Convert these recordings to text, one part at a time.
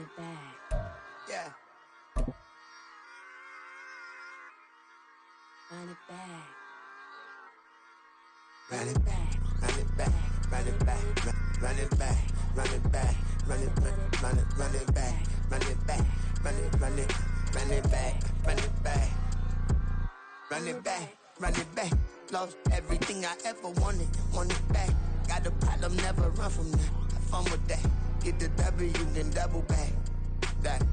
it back. Yeah. Run it back. Run it back, run it back, run it back, run it back, run it back, run it back, run it back, run it back, run it back, run it back, run it back, run it back. Lost everything I ever wanted it back. Got a problem, never run from that. Have fun with that. Get the W, then double back. That.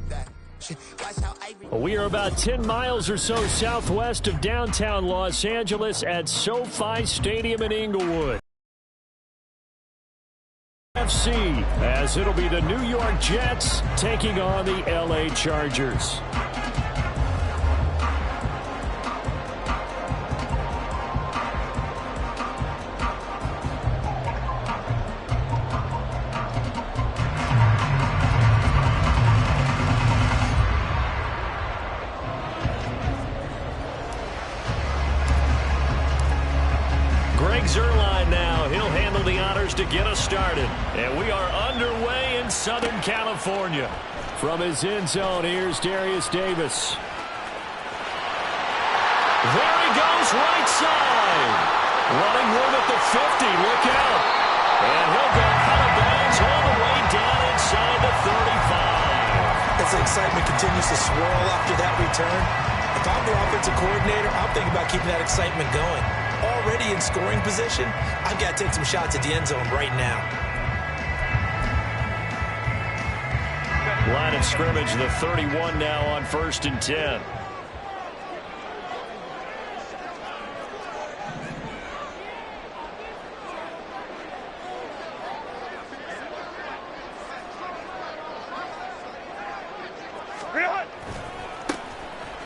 We are about 10 miles or so southwest of downtown Los Angeles at SoFi Stadium in Inglewood. FC, as it'll be the New York Jets taking on the LA Chargers. Zerline now. He'll handle the honors to get us started. And we are underway in Southern California. From his end zone, here's Darius Davis. There he goes, right side. Running room at the 50. Look out. And he'll go out of bounds all the way down inside the 35. As the excitement continues to swirl after that return, if I'm the offensive coordinator, I'm thinking about keeping that excitement going. Already in scoring position, I've got to take some shots at the end zone right now. Line of scrimmage, the 31 now on 1st and 10.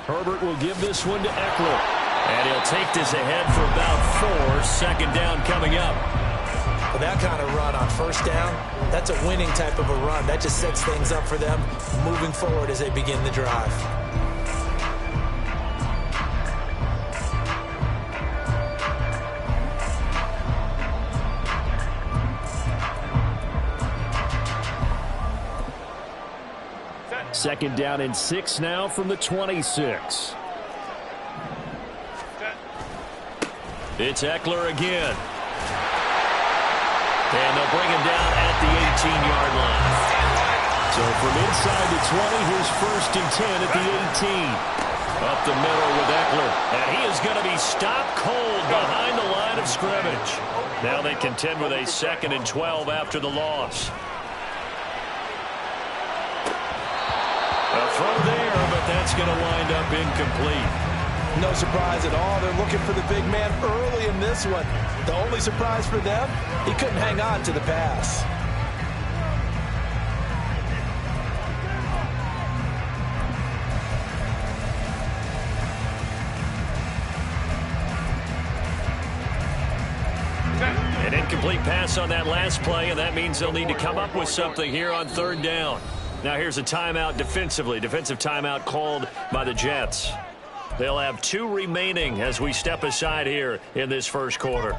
Herbert will give this one to Eckler. And he'll take this ahead for about 4. Second down coming up. With that kind of run on 1st down, that's a winning type of a run. That just sets things up for them moving forward as they begin the drive. Second down and 6 now from the 26. It's Eckler again. And they'll bring him down at the 18-yard line. So from inside the 20, here's 1st and 10 at the 18. Up the middle with Eckler. And he is going to be stopped cold behind the line of scrimmage. Now they contend with a 2nd and 12 after the loss. A throw there, but that's going to wind up incomplete. No surprise at all. They're looking for the big man early in this one. The only surprise for them, he couldn't hang on to the pass. An incomplete pass on that last play, and that means they'll need to come up with something here on 3rd down. Now here's a timeout defensively. Defensive timeout called by the Jets. They'll have 2 remaining as we step aside here in this 1st quarter.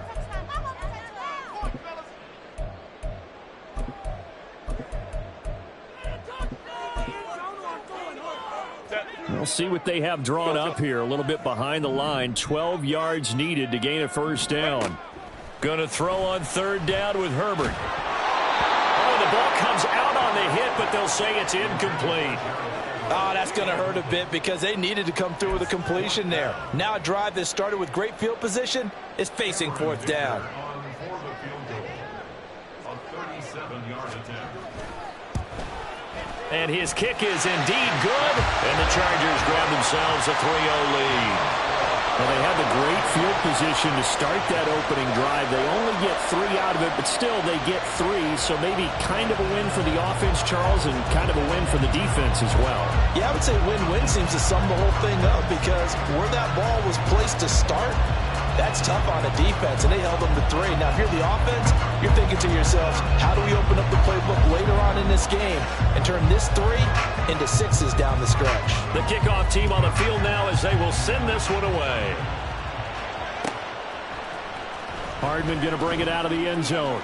We'll see what they have drawn up here. A little bit behind the line. 12 yards needed to gain a 1st down. Going to throw on 3rd down with Herbert. Oh, the ball comes out on the hit, but they'll say it's incomplete. Oh, that's going to hurt a bit because they needed to come through with a completion there. Now a drive that started with great field position is facing 4th down. And his kick is indeed good. And the Chargers grab themselves a 3-0 lead. Well, they had the great field position to start that opening drive. They only get 3 out of it, but still they get 3. So maybe kind of a win for the offense, Charles, and kind of a win for the defense as well. Yeah, I would say win-win seems to sum the whole thing up because where that ball was placed to start, that's tough on the defense, and they held them to 3. Now, if you're the offense, you're thinking to yourselves, how do we open up the playbook later on in this game and turn this 3 into 6s down the stretch? The kickoff team on the field now as they will send this one away. Hardman going to bring it out of the end zone.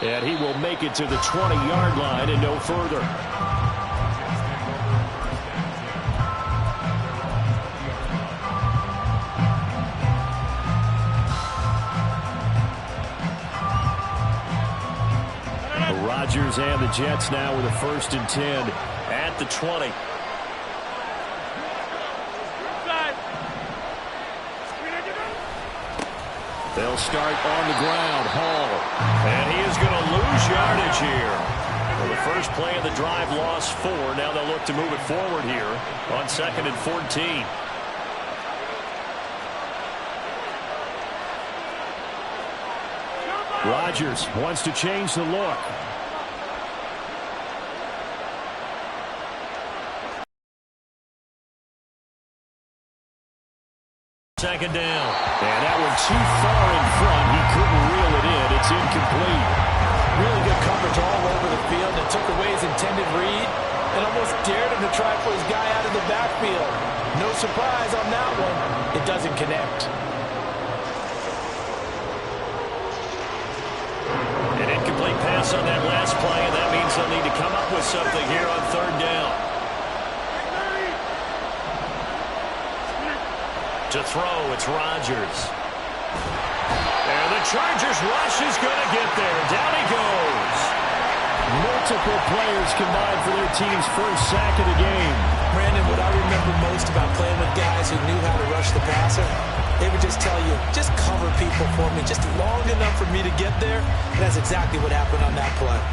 And he will make it to the 20-yard line and no further. Rodgers and the Jets now with a 1st and 10 at the 20. They'll start on the ground. Hall. And he is going to lose yardage here. Well, the first play of the drive lost 4. Now they'll look to move it forward here on 2nd and 14. Rodgers wants to change the look. Second down. And that one too far in front. He couldn't reel it in. It's incomplete. Really good coverage all over the field. It took away his intended read and almost dared him to try for his guy out of the backfield. No surprise on that one. It doesn't connect. An incomplete pass on that last play, and that means they'll need to come up with something here on 3rd down. To throw, it's Rodgers. And the Chargers rush is going to get there. Down he goes. Multiple players combined for their team's first sack of the game. Brandon, what I remember most about playing with guys who knew how to rush the passer, they would just tell you, just cover people for me just long enough for me to get there. And that's exactly what happened on that play.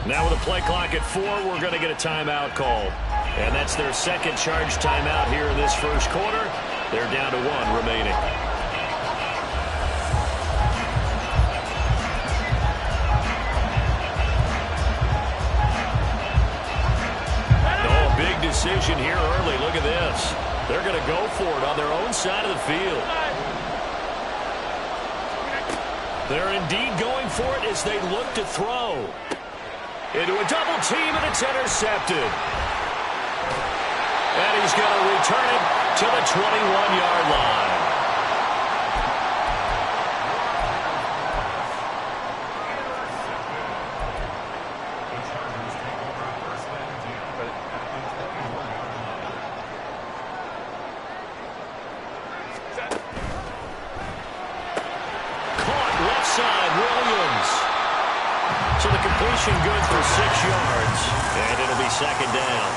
Now with a play clock at 4, we're going to get a timeout call. And that's their second charge timeout here in this first quarter. They're down to 1 remaining. Oh, big decision here early. Look at this. They're going to go for it on their own side of the field. They're indeed going for it as they look to throw. Into a double team, and it's intercepted. And he's going to return it to the 21-yard line. Caught left side, Williams. So the completion good for 6 yards. And it'll be 2nd down.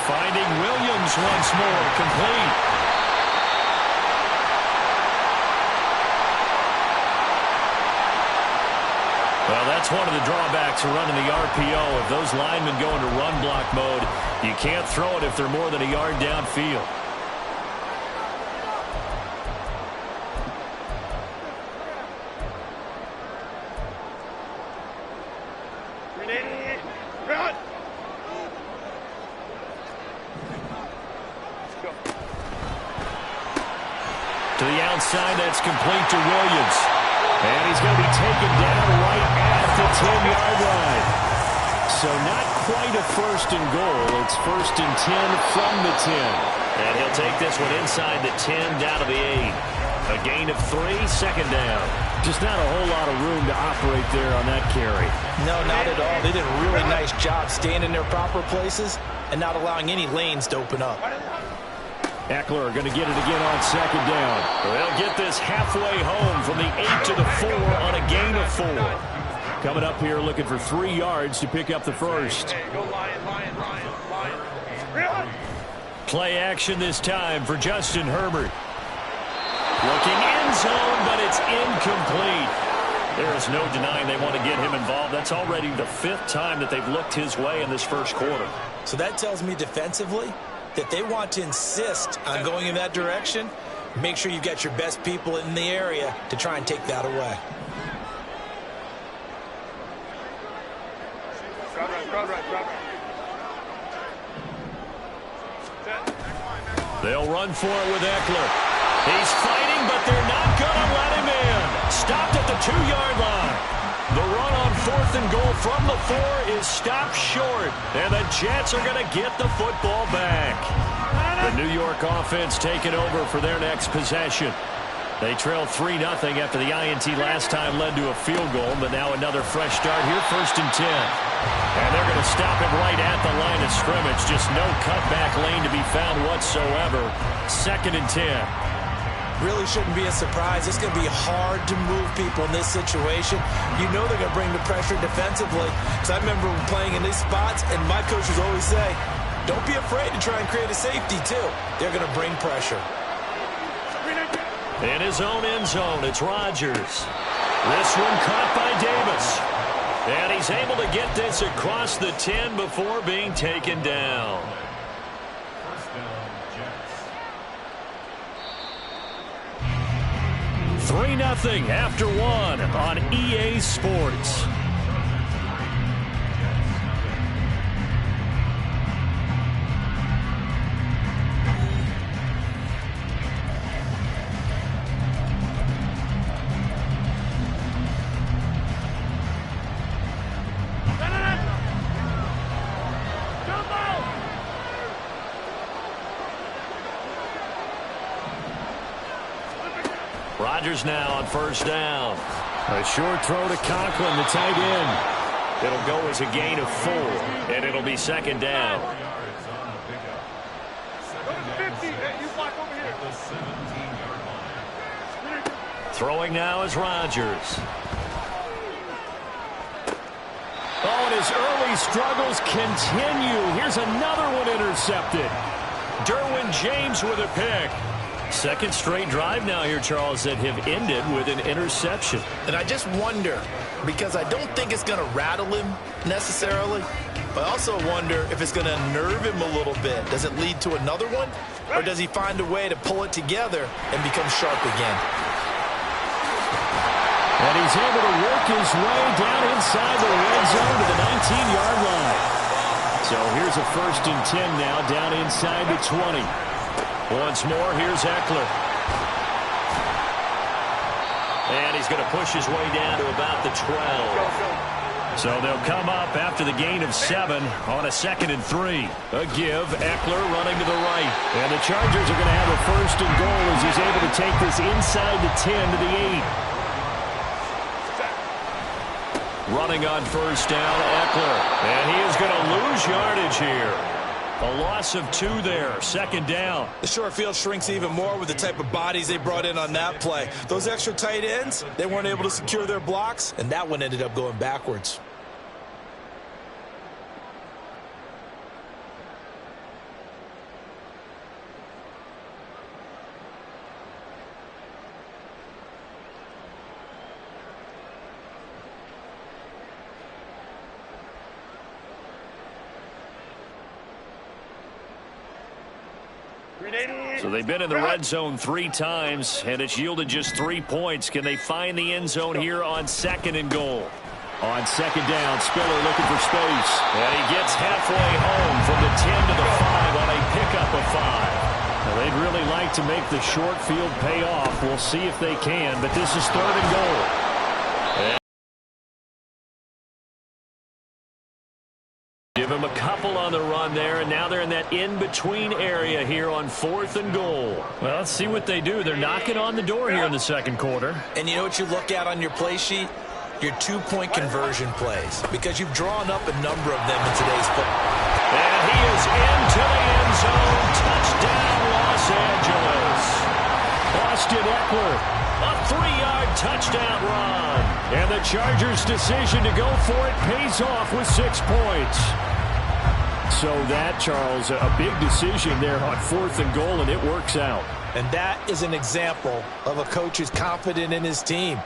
Finding Williams once more. Complete. Well, that's one of the drawbacks of running the RPO. If those linemen go into run block mode, you can't throw it if they're more than a yard downfield. To the outside, that's complete to Williams. And he's going to be taken down right at the 10-yard line. So not quite a 1st and goal. It's 1st and 10 from the 10. And he'll take this one inside the 10 down to the 8. A gain of 3, 2nd down. Just not a whole lot of room to operate there on that carry. No, not at all. They did a really nice job staying in their proper places and not allowing any lanes to open up. Eckler going to get it again on 2nd down. They'll get this halfway home from the 8 to the 4 on a gain of 4. Coming up here looking for 3 yards to pick up the first. Play action this time for Justin Herbert. Looking end zone, but it's incomplete. There is no denying they want to get him involved. That's already the 5th time that they've looked his way in this first quarter. So that tells me defensively that they want to insist on going in that direction. Make sure you've got your best people in the area to try and take that away. They'll run for it with Eckler. He's fighting, but they're not going to let him in. Stopped at the 2-yard line. The run on 4th and goal from the 4 is stopped short, and the Jets are going to get the football back. The New York offense taking over for their next possession. They trailed 3-0 after the INT last time led to a field goal, but now another fresh start here, 1st and 10. And they're going to stop it right at the line of scrimmage. Just no cutback lane to be found whatsoever. 2nd and 10. Really shouldn't be a surprise. It's going to be hard to move people in this situation. You know they're going to bring the pressure defensively. Because I remember playing in these spots, and my coaches always say, don't be afraid to try and create a safety, too. They're going to bring pressure. In his own end zone, it's Rodgers. This one caught by Davis. And he's able to get this across the 10 before being taken down. 3-0 after 1 on EA Sports. Rodgers now on 1st down. A short throw to Conklin, the tight end. It'll go as a gain of 4, and it'll be 2nd down. Throwing now is Rodgers. Oh, and his early struggles continue. Here's another one intercepted. Derwin James with a pick. 2nd straight drive now here, Charles, that have ended with an interception. And I just wonder, because I don't think it's going to rattle him necessarily, but I also wonder if it's going to unnerve him a little bit. Does it lead to another one, or does he find a way to pull it together and become sharp again? And he's able to work his way down inside the red zone to the 19-yard line. So here's a 1st and 10 now, down inside the 20. Once more, here's Eckler. And he's going to push his way down to about the 12. So they'll come up after the gain of 7 on a 2nd and 3. A give, Eckler running to the right. And the Chargers are going to have a 1st and goal as he's able to take this inside the 10 to the 8. Running on 1st down, Eckler. And he is going to lose yardage here. A loss of 2 there, 2nd down. The short field shrinks even more with the type of bodies they brought in on that play. Those extra tight ends, they weren't able to secure their blocks, and that one ended up going backwards. So they've been in the red zone 3 times, and it's yielded just 3 points. Can they find the end zone here on 2nd and goal? On 2nd down, Spiller looking for space. And he gets halfway home from the 10 to the 5 on a pickup of 5. Now, they'd really like to make the short field pay off. We'll see if they can, but this is 3rd and goal. Give him a couple on the run there, and now they're in that in-between area here on 4th and goal. Well, let's see what they do. They're knocking on the door here in the 2nd quarter. And you know what you look at on your play sheet? Your 2-point conversion plays, because you've drawn up a number of them in today's football. And he is into the end zone. Touchdown, Los Angeles. Austin Eckler, a 3-yard touchdown run. And the Chargers' decision to go for it pays off with 6 points. So that, Charles, a big decision there on 4th and goal, and it works out. And that is an example of a coach who's confident in his team.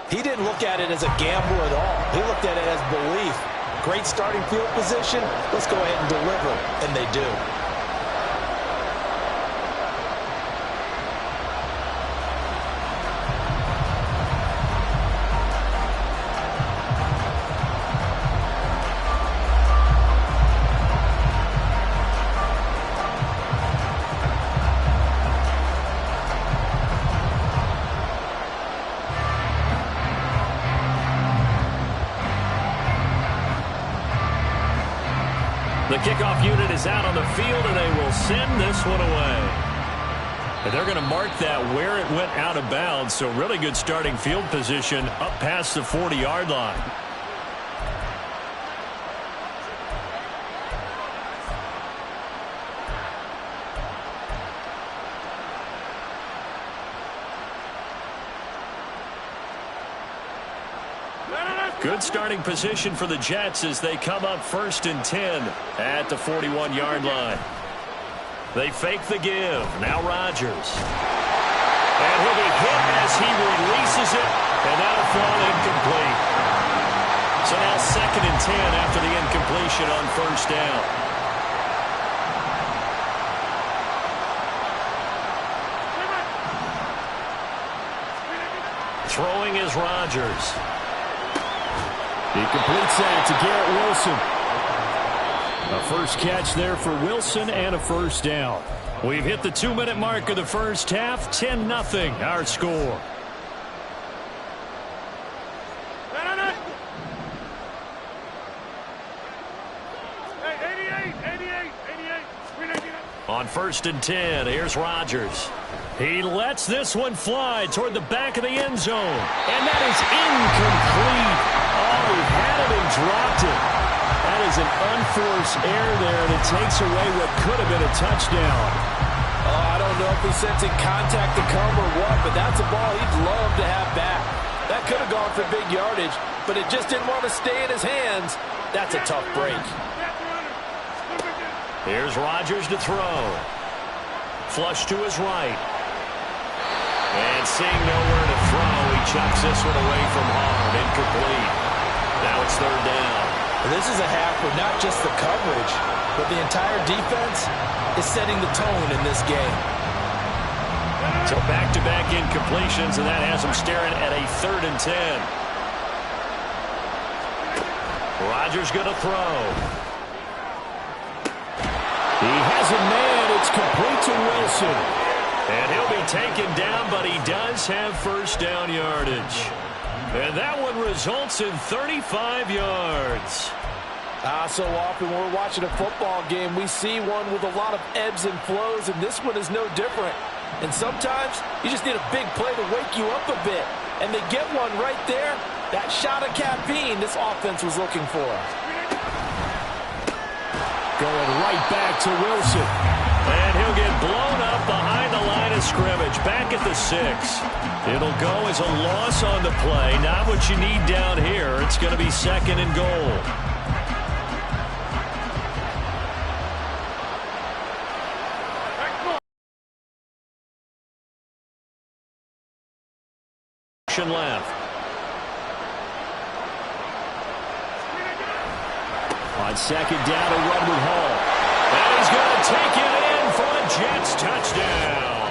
He didn't look at it as a gamble at all. He looked at it as belief. Great starting field position. Let's go ahead and deliver. And they do. kickoff unit is out on the field, and they will send this one away. And they're going to mark that where it went out of bounds, so really good starting field position up past the 40-yard line. Good starting position for the Jets as they come up 1st and 10 at the 41-yard line. They fake the give. Now Rodgers. And he'll be hit as he releases it, and that'll fall incomplete. So now 2nd and 10 after the incompletion on 1st down. Throwing is Rodgers. He completes that to Garrett Wilson. A first catch there for Wilson and a 1st down. We've hit the 2-minute mark of the first half. 10-0 our score. On 1st and 10, here's Rodgers. He lets this one fly toward the back of the end zone. And that is incomplete. Oh, he had it and dropped it. That is an unforced error there, and it takes away what could have been a touchdown. Oh, I don't know if he's sensing contact to come or what, but that's a ball he'd love to have back. That could have gone for big yardage, but it just didn't want to stay in his hands. That's a tough break. Here's Rodgers to throw. Flush to his right. And seeing nowhere to throw, he chucks this one away from hard. Incomplete. Now it's 3rd down. This is a half where not just the coverage, but the entire defense is setting the tone in this game. So back-to-back incompletions, and that has him staring at a 3rd and 10. Rodgers going to throw. He has a man. It's complete to Wilson. And he'll be taken down, but he does have 1st down yardage. And that one results in 35 yards. So often when we're watching a football game, we see one with a lot of ebbs and flows, and this one is no different. And sometimes you just need a big play to wake you up a bit. And they get one right there. That shot of caffeine this offense was looking for. Going right back to Wilson. And he'll get blown up behind the line of scrimmage, back at the 6. It'll go as a loss on the play. Not what you need down here. It's going to be 2nd and goal. Left. On 2nd down, a run with Hall. And he's going to take it in for a Jets touchdown.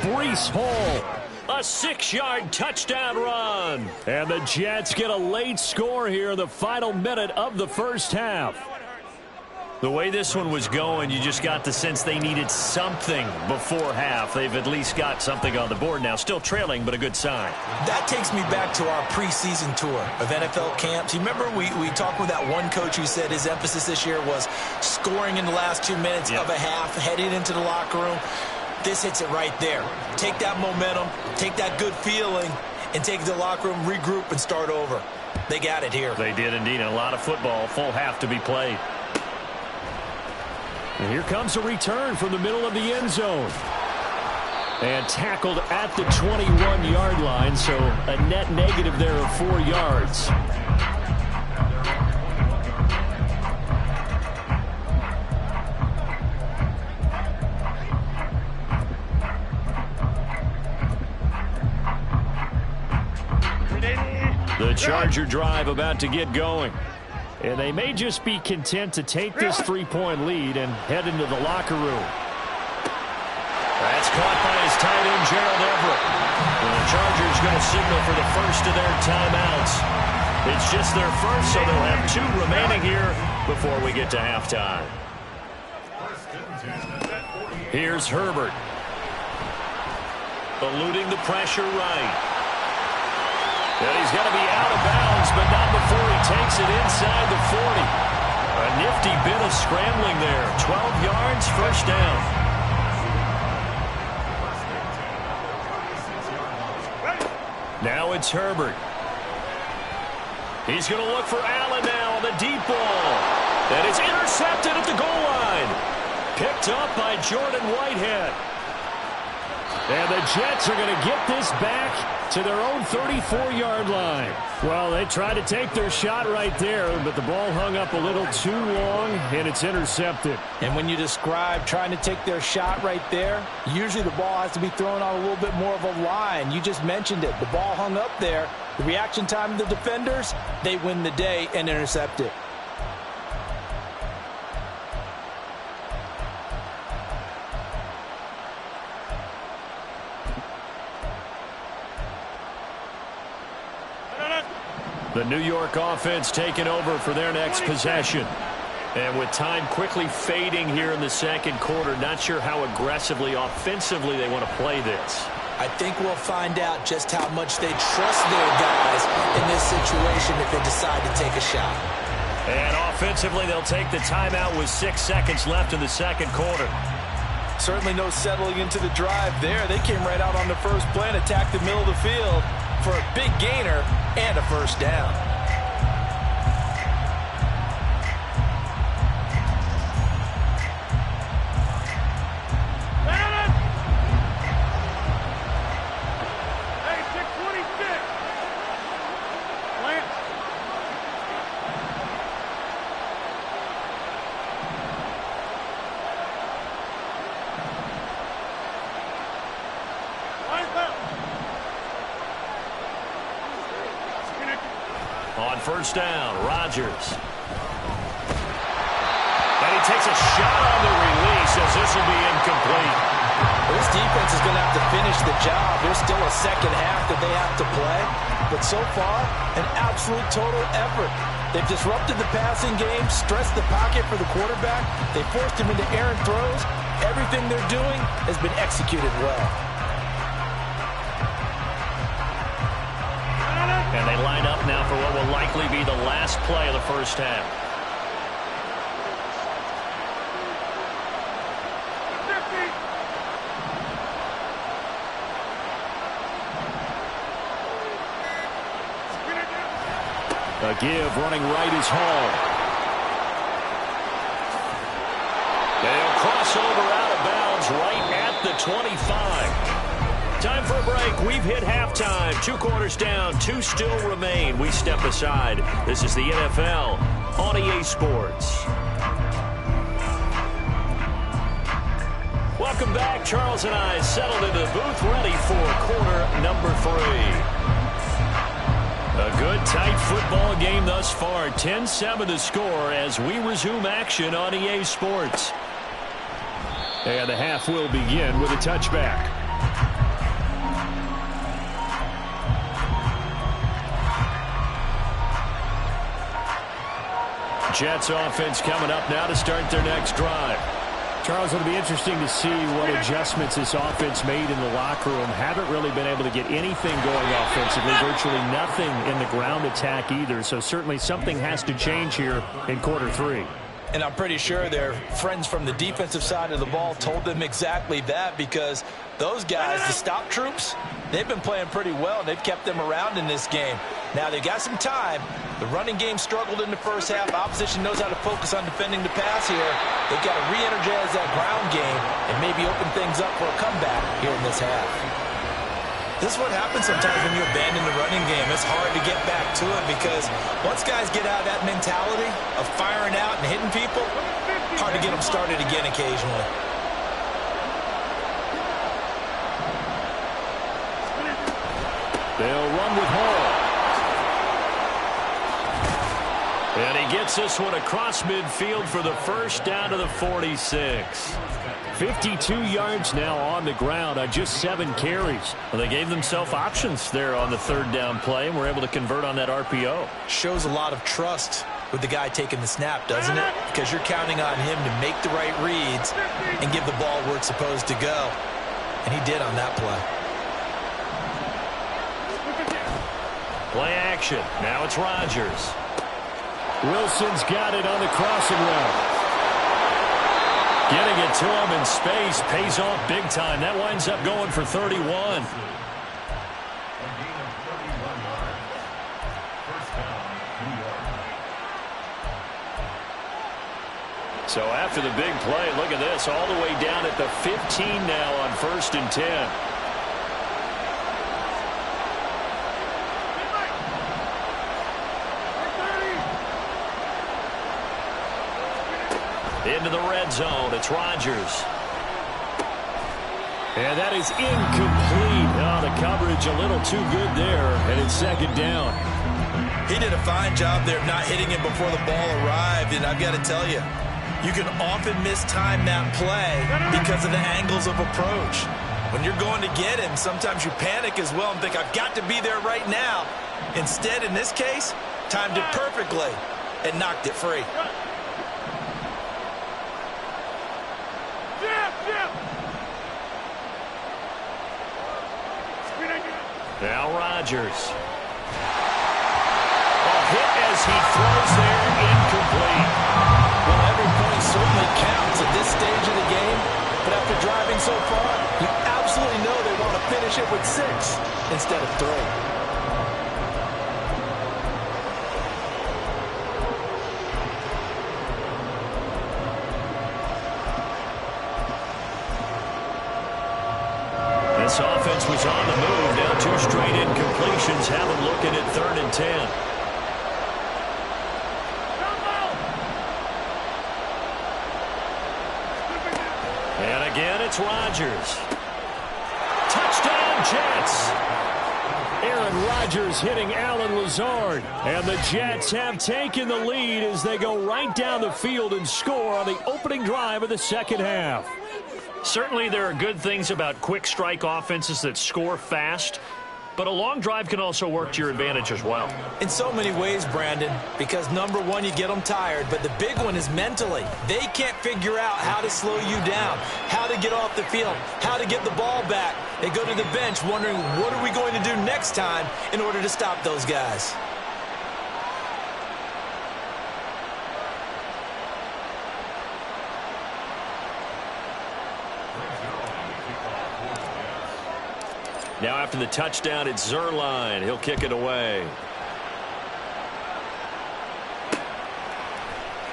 Breece Hall, a 6-yard touchdown run. And the Jets get a late score here in the final minute of the first half. The way this one was going, you just got the sense they needed something before half. They've at least got something on the board now. Still trailing, but a good sign. That takes me back to our preseason tour of NFL camps. You remember we talked with that one coach who said his emphasis this year was scoring in the last 2 minutes of a half, heading into the locker room. This hits it right there. Take that momentum, take that good feeling, and take it to the locker room, regroup, and start over. They got it here. They did indeed. A lot of football, full half to be played. And here comes a return from the middle of the end zone. And tackled at the 21-yard line, so a net negative there of 4 yards. The Charger drive about to get going. And they may just be content to take this 3-point lead and head into the locker room. That's caught by his tight end, Gerald Everett. And the Chargers going to signal for the first of their timeouts. It's just their first, so they'll have 2 remaining here before we get to halftime. Here's Herbert. Eluding the pressure right. And he's going to be out of bounds, but not before he takes it inside the 40. A nifty bit of scrambling there. 12 yards, first down. Now it's Herbert. He's going to look for Allen now on the deep ball. That is intercepted at the goal line. Picked up by Jordan Whitehead. And the Jets are going to get this back to their own 34-yard line. Well, they tried to take their shot right there, but the ball hung up a little too long, and it's intercepted. And when you describe trying to take their shot right there, usually the ball has to be thrown on a little bit more of a line. You just mentioned it. The ball hung up there. The reaction time of the defenders, they win the day and intercept it. The New York offense taking over for their next possession. And with time quickly fading here in the second quarter, not sure how aggressively, offensively they want to play this. I think we'll find out just how much they trust their guys in this situation if they decide to take a shot. And offensively, they'll take the timeout with 6 seconds left in the second quarter. Certainly no settling into the drive there. They came right out on the first play and attacked the middle of the field for a big gainer and a first down. On first down, Rodgers. And he takes a shot on the release as this will be incomplete. This defense is going to have to finish the job. There's still a second half that they have to play. But so far, an absolute total effort. They've disrupted the passing game, stressed the pocket for the quarterback. They forced him into errant throws. Everything they're doing has been executed well. And they line up now for what will likely be the last play of the first half. A give running right is Hall. They'll cross over out of bounds right at the 25. Time for a break. We've hit halftime. 2 quarters down. 2 still remain. We step aside. This is the NFL on EA Sports. Welcome back. Charles and I settled into the booth, ready for quarter number 3. A good, tight football game thus far. 10-7 the score as we resume action on EA Sports. And the half will begin with a touchback. Jets offense coming up now to start their next drive. Charles, it'll be interesting to see what adjustments this offense made in the locker room. Haven't really been able to get anything going offensively, virtually nothing in the ground attack either. So certainly something has to change here in quarter 3. And I'm pretty sure their friends from the defensive side of the ball told them exactly that, because those guys, the stop troops, they've been playing pretty well. They've kept them around in this game. Now they got some time. The running game struggled in the first half. Opposition knows how to focus on defending the pass here. They've got to re-energize that ground game and maybe open things up for a comeback here in this half. This is what happens sometimes when you abandon the running game. It's hard to get back to it because once guys get out of that mentality of firing out and hitting people, hard to get them started again occasionally. They'll run with Hall. And he gets this one across midfield for the first down to the 46. 52 yards now on the ground on just 7 carries. Well, they gave themselves options there on the third down play and were able to convert on that RPO. Shows a lot of trust with the guy taking the snap, doesn't it? Because you're counting on him to make the right reads and give the ball where it's supposed to go. And he did on that play. Play action. Now it's Rodgers. Wilson's got it on the crossing route. Getting it to him in space pays off big time. That winds up going for 31. So after the big play, look at this, all the way down at the 15 now on 1st and 10. Into the red zone. It's Rodgers. And that is incomplete. Oh, the coverage a little too good there, and it's 2nd down. He did a fine job there of not hitting him before the ball arrived, and I've got to tell you, you can often mistime that play because of the angles of approach. When you're going to get him, sometimes you panic as well and think, I've got to be there right now. Instead, in this case, timed it perfectly and knocked it free. Now Rodgers. A hit as he throws there, incomplete. Well, every point certainly counts at this stage of the game, but after driving so far, you absolutely know they want to finish it with 6 instead of 3. This offense was on the move. Now 2 straight incompletions. Have them looking at 3rd and 10. And again, it's Rodgers. Touchdown, Jets. Aaron Rodgers hitting Allen Lazard. And the Jets have taken the lead as they go right down the field and score on the opening drive of the 2nd half. Certainly there are good things about quick strike offenses that score fast, but a long drive can also work to your advantage as well. In so many ways, Brandon, because number one, you get them tired, but the big one is mentally. They can't figure out how to slow you down, how to get off the field, how to get the ball back. They go to the bench wondering, what are we going to do next time in order to stop those guys? Now after the touchdown, it's Zuerlein. He'll kick it away.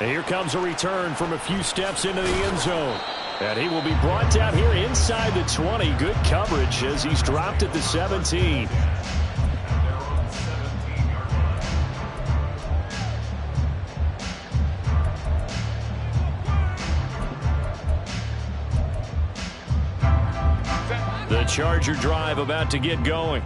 And here comes a return from a few steps into the end zone. And he will be brought down here inside the 20. Good coverage as he's dropped at the 17. The Charger drive about to get going.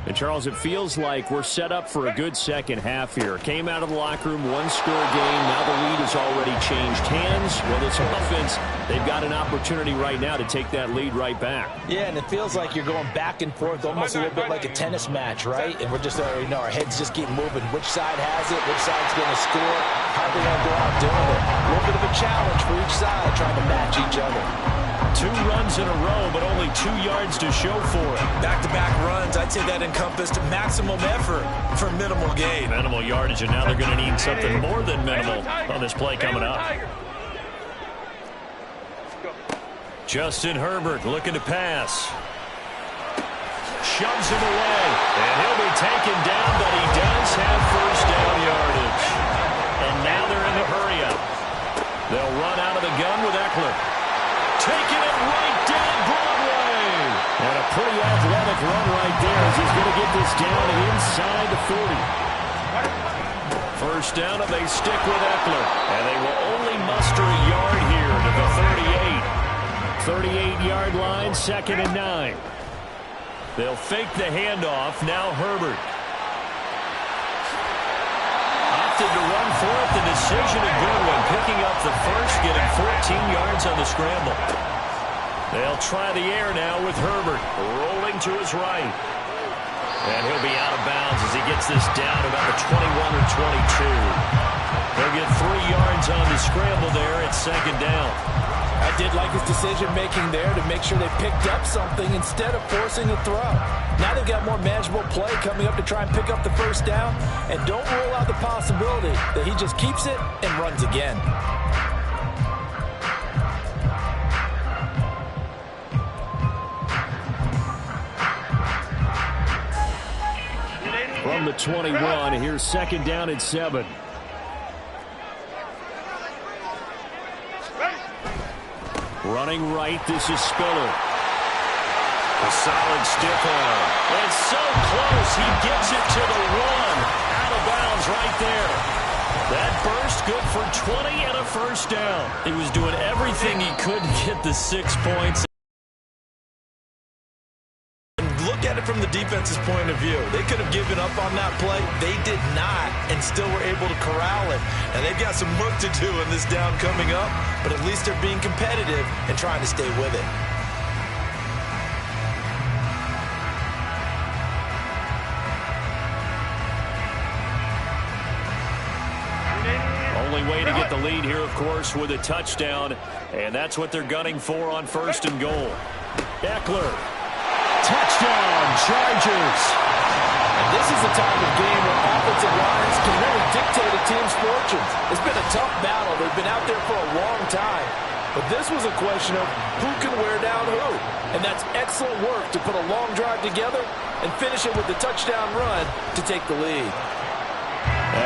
And, Charles, it feels like we're set up for a good second half here. Came out of the locker room, one-score game. Now the lead has already changed hands. Well, this offense, they've got an opportunity right now to take that lead right back. Yeah, and it feels like you're going back and forth, almost a little bit like a tennis match, right? And we're just, our heads just keep moving. Which side has it? Which side's going to score? How are they going to go out doing it? A little bit of a challenge for each side, trying to match each other. 2 runs in a row, but only 2 yards to show for it. Back-to-back runs, I'd say that encompassed maximum effort for minimal gain. Minimal yardage, and now they're going to need something more than minimal on this play coming up. Justin Herbert looking to pass. Shoves him away, and he'll be taken down, but he does have first down yardage. And now they're in the hurry-up. They'll run out of the gun with Eckler. Taking it right down Broadway. And a pretty athletic run right there as he's going to get this down inside the 40. First down, and they stick with Eckler. And they will only muster a yard here to the 38. 38-yard line, 2nd and 9. They'll fake the handoff. Now Herbert. Opted to run for it. The decision a good one. Picking up the first, getting 14 yards on the scramble. They'll try the air now with Herbert. Rolling to his right. And he'll be out of bounds as he gets this down about the 21 or 22. They'll get 3 yards on the scramble there at 2nd down. I did like his decision-making there to make sure they picked up something instead of forcing a throw. Now they've got more manageable play coming up to try and pick up the first down, and don't rule out the possibility that he just keeps it and runs again. From the 21, here's 2nd down and 7. Running right, this is Spiller. A solid stiff arm. And so close, he gets it to the 1. Out of bounds right there. That burst good for 20 and a first down. He was doing everything he could to get the 6 points. Look at it from the defense's point of view. They could have given up on that play. They did not, and still were able to corral it. And they've got some work to do in this down coming up, but at least they're being competitive and trying to stay with it. Only way to get the lead here, of course, with a touchdown, and that's what they're gunning for on 1st and goal. Eckler. Touchdown, Chargers. And this is a time of game where offensive lines can really dictate a team's fortunes. It's been a tough battle. They've been out there for a long time. But this was a question of who can wear down who. And that's excellent work to put a long drive together and finish it with the touchdown run to take the lead.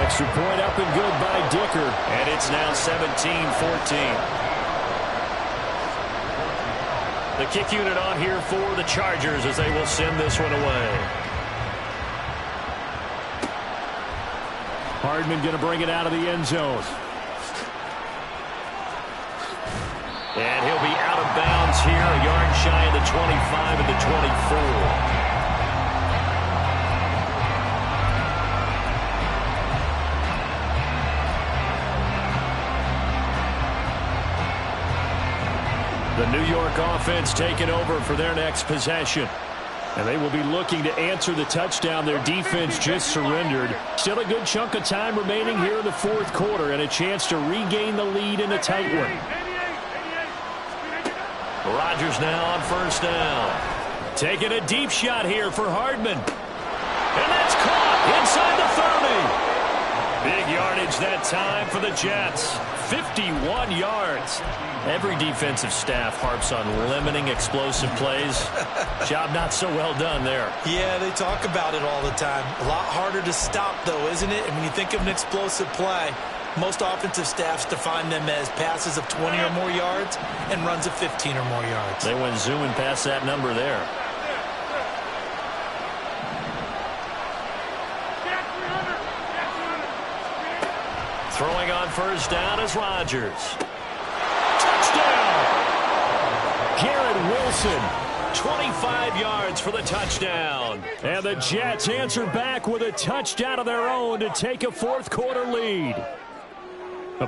Extra point up and good by Dicker. And it's now 17-14. The kick unit on here for the Chargers as they will send this one away. Hardman going to bring it out of the end zone. And he'll be out of bounds here, a yard shy of the 25 and the 24. The New York offense taking over for their next possession. And they will be looking to answer the touchdown their defense just surrendered. Still a good chunk of time remaining here in the 4th quarter and a chance to regain the lead in a tight one. Rodgers now on 1st down. Taking a deep shot here for Hardman. And that's caught inside the 30. Big yardage that time for the Jets. 51 yards. Every defensive staff harps on limiting explosive plays. Job not so well done there. Yeah, they talk about it all the time. A lot harder to stop, though, isn't it? And when you think of an explosive play, most offensive staffs define them as passes of 20 or more yards and runs of 15 or more yards. They went zooming past that number there. Throwing on 1st down is Rodgers. Touchdown! Garrett Wilson, 25 yards for the touchdown. And the Jets answer back with a touchdown of their own to take a 4th quarter lead.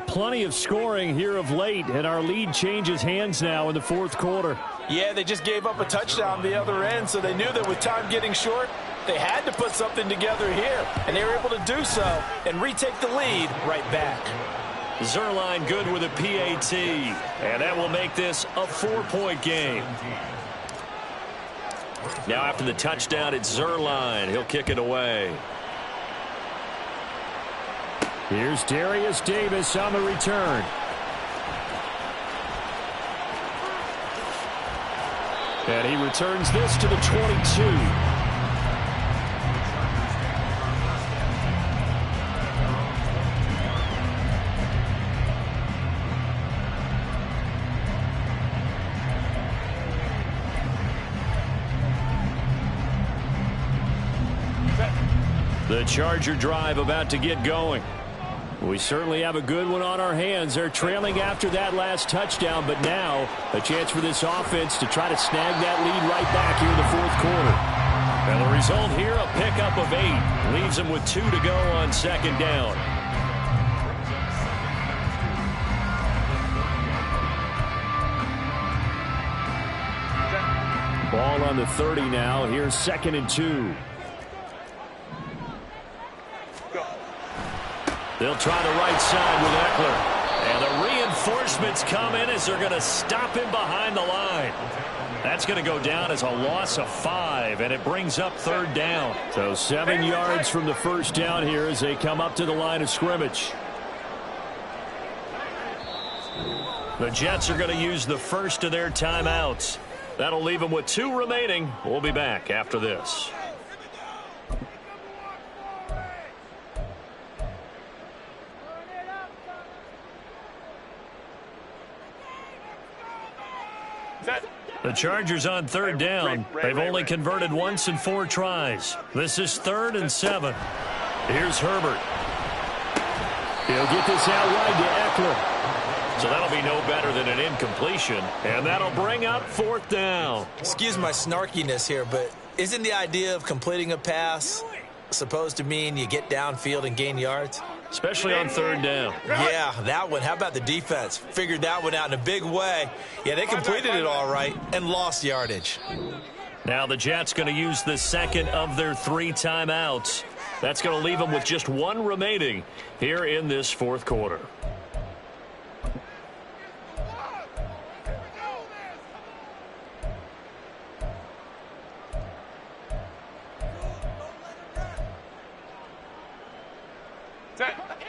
Plenty of scoring here of late, and our lead changes hands now in the 4th quarter. Yeah, they just gave up a touchdown the other end, so they knew that with time getting short, they had to put something together here, and they were able to do so and retake the lead right back. Zuerlein good with a PAT, and that will make this a 4-point game. Now after the touchdown, it's Zuerlein. He'll kick it away. Here's Darius Davis on the return. And he returns this to the 22. The Charger drive about to get going. We certainly have a good one on our hands. They're trailing after that last touchdown, but now a chance for this offense to try to snag that lead right back here in the 4th quarter. And the result here, a pickup of 8. Leaves them with 2 to go on 2nd down. Ball on the 30 now. Here's 2nd and 2. They'll try the right side with Eckler. And a Reinforcements come in as they're going to stop him behind the line. That's going to go down as a loss of 5, and it brings up 3rd down. So 7 yards from the first down here as they come up to the line of scrimmage. The Jets are going to use the first of their timeouts. That'll leave them with 2 remaining. We'll be back after this. The Chargers on 3rd down. They've only converted once in 4 tries. This is 3rd and 7. Here's Herbert. He'll get this out wide to Eckler. So that'll be no better than an incompletion. And that'll bring up 4th down. Excuse my snarkiness here, but isn't the idea of completing a pass supposed to mean you get downfield and gain yards? Especially on 3rd down. Yeah, that one. How about the defense? Figured that one out in a big way. Yeah, they completed it all right and lost yardage. Now the Jets going to use the second of their 3 timeouts. That's going to leave them with just 1 remaining here in this 4th quarter.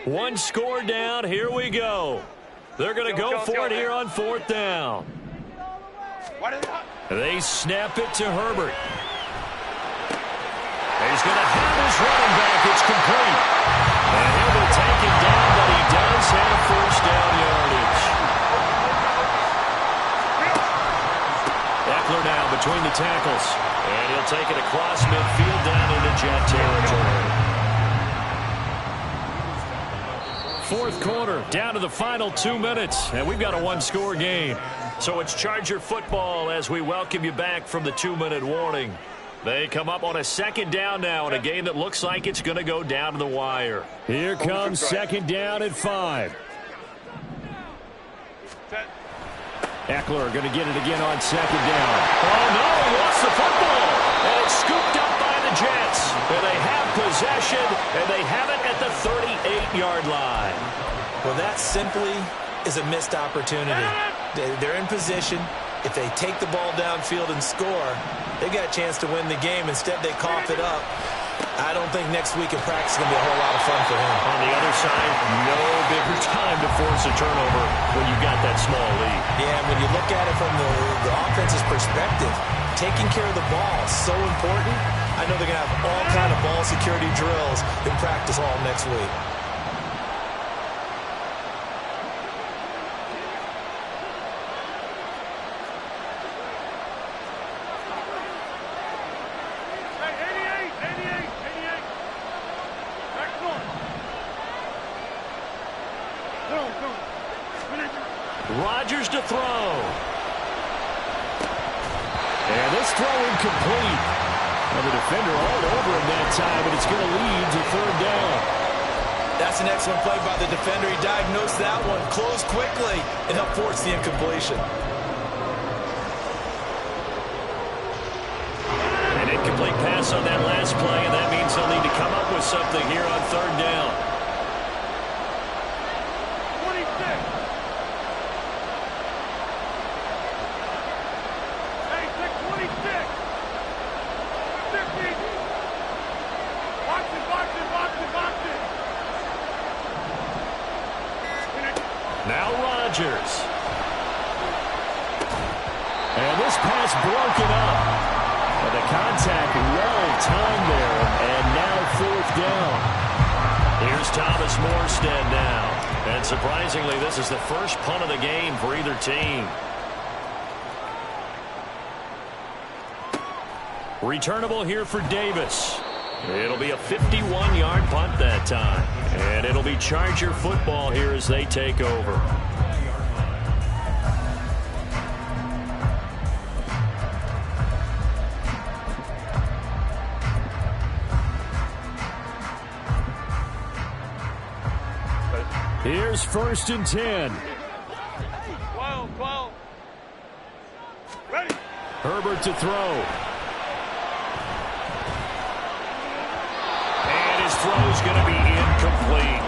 One score down. Here we go. They're going to go for it here on 4th down. They snap it to Herbert. He's going to have his running back. It's complete. And he'll be taken down, but he does have 1st down yardage. Eckler now between the tackles. And he'll take it across midfield down into Jet territory. 4th quarter, down to the final 2 minutes, and we've got a 1-score game. So it's Charger football as we welcome you back from the 2-minute warning. They come up on a 2nd down now in a game that looks like it's going to go down to the wire. Here comes 2nd down at 5. Eckler going to get it again on 2nd down. Oh, no, he lost the football, and it's scooped up by the Jets. And they have possession, and they have it at the 38-yard line. Well, that simply is a missed opportunity. They're in position. If they take the ball downfield and score, they got a chance to win the game. Instead, they cough it up. I don't think next week in practice is going to be a whole lot of fun for him. On the other side, no bigger time to force a turnover when you got that small lead. Yeah, and when you look at it from the offense's perspective, taking care of the ball is so important. I know they're going to have all kind of ball security drills in practice all next week. Rodgers to throw. And this throw incomplete. And the defender all over him that time, but it's going to lead to 3rd down. That's an excellent play by the defender. He diagnosed that one, closed quickly, and helped force the incompletion. An incomplete pass on that last play, and that means they'll need to come up with something here on 3rd down. Now Rodgers. And this pass broken up. And the contact well timed there. And now 4th down. Here's Thomas Morstead now. And surprisingly, this is the first punt of the game for either team. Returnable here for Davis. It'll be a 51-yard punt that time. And it'll be Charger football here as they take over. Here's 1st and 10. 12. Ready. Herbert to throw. And his throw is going to be incomplete.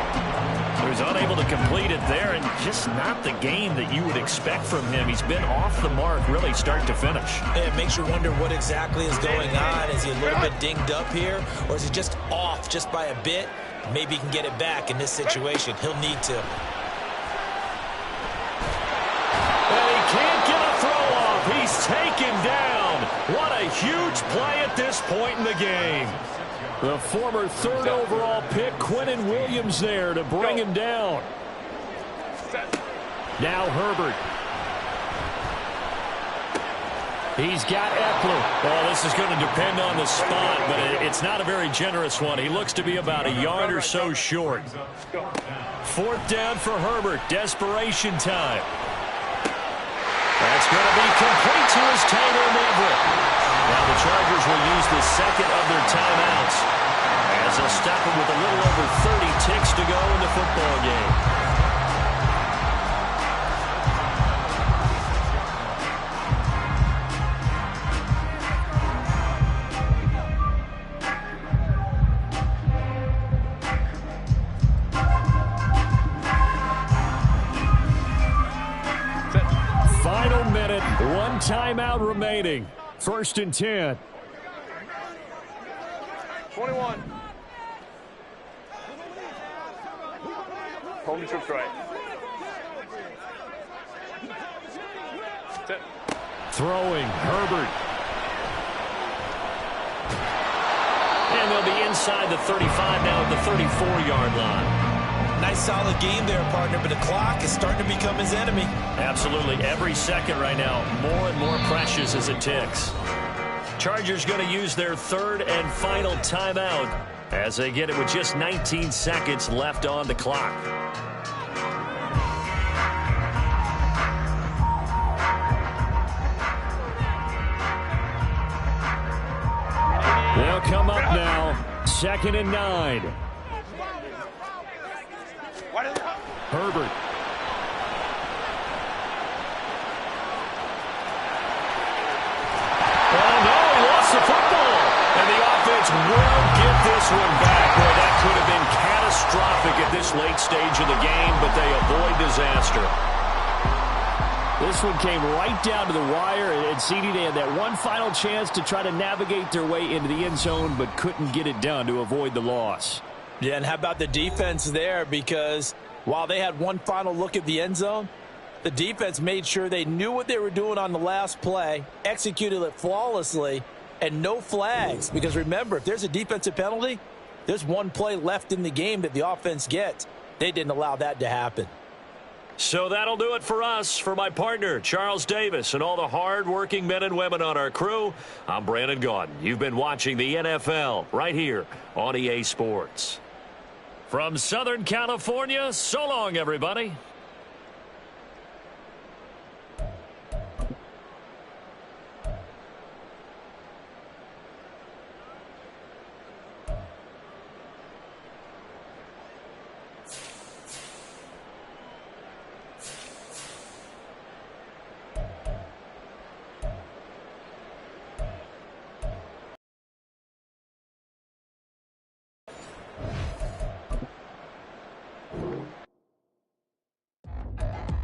He was unable to complete it there, and just not the game that you would expect from him. He's been off the mark really start to finish. It makes you wonder what exactly is going on. Is he a little bit dinged up here, or is he just off just by a bit? Maybe he can get it back in this situation. He'll need to. And he can't get a throw off. He's taken down. What a huge play at this point in the game. The former 3rd overall pick, Quinnen Williams, there to bring him down. Now Herbert. He's got Eckler. Well, this is going to depend on the spot, but it's not a very generous one. He looks to be about a yard or so short. 4th down for Herbert. Desperation time. That's going to be complete to his tight end, Everett. Now the Chargers will use the 2nd of their timeouts as they'll stop him with a little over 30 ticks to go in the football game. Final minute, 1 timeout remaining. 1st and 10. 21. Home trips right. Set. Throwing, Herbert. And they'll be inside the 35 now at the 34-yard line. Nice solid game there, partner, but the clock is starting to become his enemy. Absolutely. Every second right now, more and more precious as it ticks. Chargers going to use their 3rd and final timeout as they get it with just 19 seconds left on the clock. They'll come up now, 2nd and 9. Herbert. Oh, no, he lost the football. And the offense will get this one back. Boy, that could have been catastrophic at this late stage of the game, but they avoid disaster. This one came right down to the wire, and CD, they had that one final chance to try to navigate their way into the end zone, but couldn't get it done to avoid the loss. Yeah, and how about the defense there? Because while they had one final look at the end zone, the defense made sure they knew what they were doing on the last play, executed it flawlessly, and no flags. Because remember, if there's a defensive penalty, there's one play left in the game that the offense gets. They didn't allow that to happen. So that'll do it for us. For my partner, Charles Davis, and all the hard-working men and women on our crew, I'm Brandon Gaudin. You've been watching the NFL right here on EA Sports. From Southern California, so long, everybody.